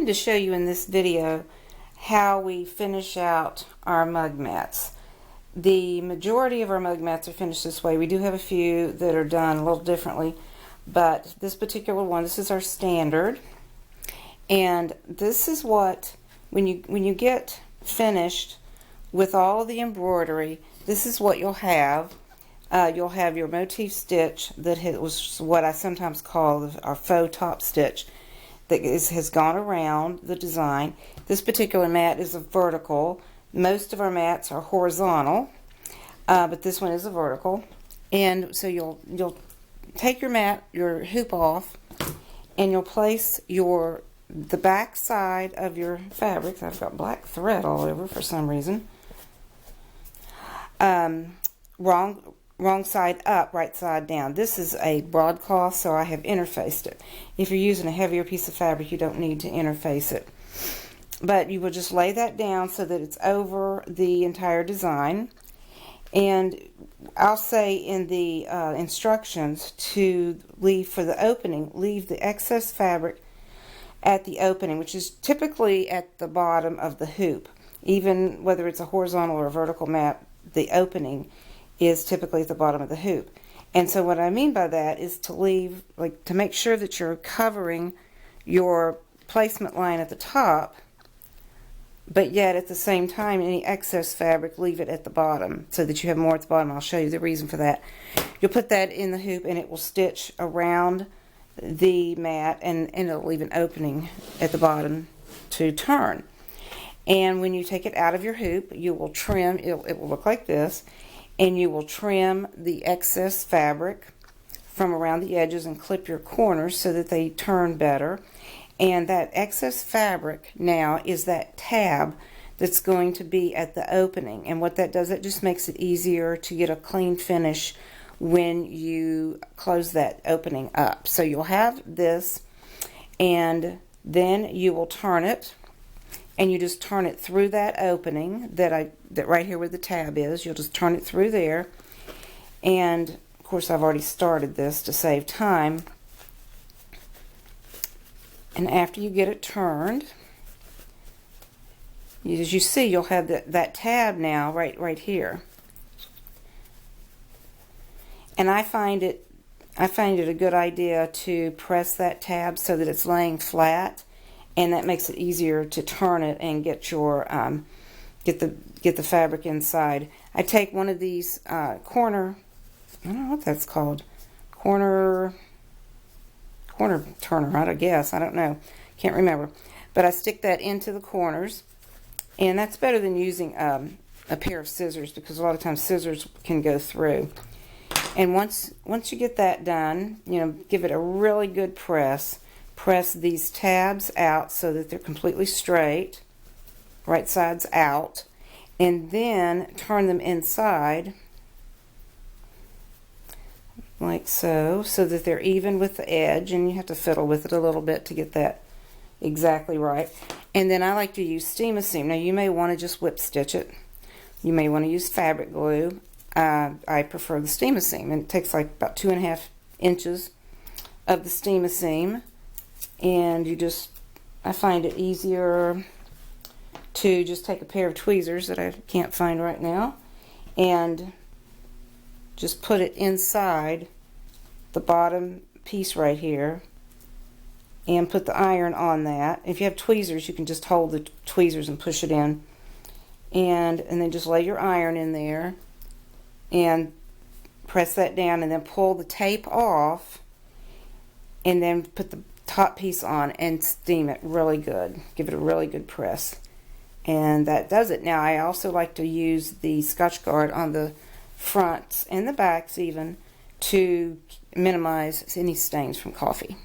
wanted to show you in this video how we finish out our mug mats. The majority of our mug mats are finished this way. We do have a few that are done a little differently, but this particular one, this is our standard. And this is what, when you get finished with all the embroidery, this is what you'll have. You'll have your motif stitch that was what I sometimes call our faux top stitch that has gone around the design. This particular mat is a vertical. Most of our mats are horizontal, but this one is a vertical. And so you'll take your mat, your hoop off, and you'll place the back side of your fabric. I've got black thread all over for some reason. Wrong side up, right side down. This is a broadcloth, so I have interfaced it. If you're using a heavier piece of fabric, you don't need to interface it. But you will just lay that down so that it's over the entire design. And I'll say in the instructions to leave for the opening, leave the excess fabric at the opening, which is typically at the bottom of the hoop. Even whether it's a horizontal or a vertical mat, the opening is typically at the bottom of the hoop. And so what I mean by that is to leave, to make sure that you're covering your placement line at the top, but yet at the same time any excess fabric, leave it at the bottom so that you have more at the bottom. I'll show you the reason for that. You'll put that in the hoop and it will stitch around the mat, and it'll leave an opening at the bottom to turn. And when you take it out of your hoop, you will trim, it will look like this, and you will trim the excess fabric from around the edges and clip your corners so that they turn better. And that excess fabric now is that tab that's going to be at the opening. And what that does, it just makes it easier to get a clean finish when you close that opening up. So you'll have this, and then you will turn it, and you just turn it through that opening that right here where the tab is. You'll just turn it through there. And of course I've already started this to save time. And after you get it turned, as you see, you'll have that tab now right here. And I find it a good idea to press that tab so that it's laying flat, and that makes it easier to turn it and get your get the fabric inside. I take one of these corner, I don't know what that's called, corner turner, I guess, I don't know, can't remember, but I stick that into the corners, and that's better than using a pair of scissors, because a lot of times scissors can go through. And once you get that done, give it a really good press. Press these tabs out so that they're completely straight, right sides out, and then turn them inside like so that they're even with the edge, and you have to fiddle with it a little bit to get that exactly right. And then I like to use steam-a-seam. Now you may want to just whip stitch it. You may want to use fabric glue. I prefer the steam-a-seam, and it takes like about 2.5 inches of the steam-a-seam. And I find it easier to just take a pair of tweezers that I can't find right now and just put it inside the bottom piece right here and put the iron on that. If you have tweezers, you can just hold the tweezers and push it in, and then just lay your iron in there and press that down, and then pull the tape off, and then put the top piece on and steam it really good. Give it a really good press, and that does it. Now I also like to use the Scotchgard on the fronts and the backs even to minimize any stains from coffee.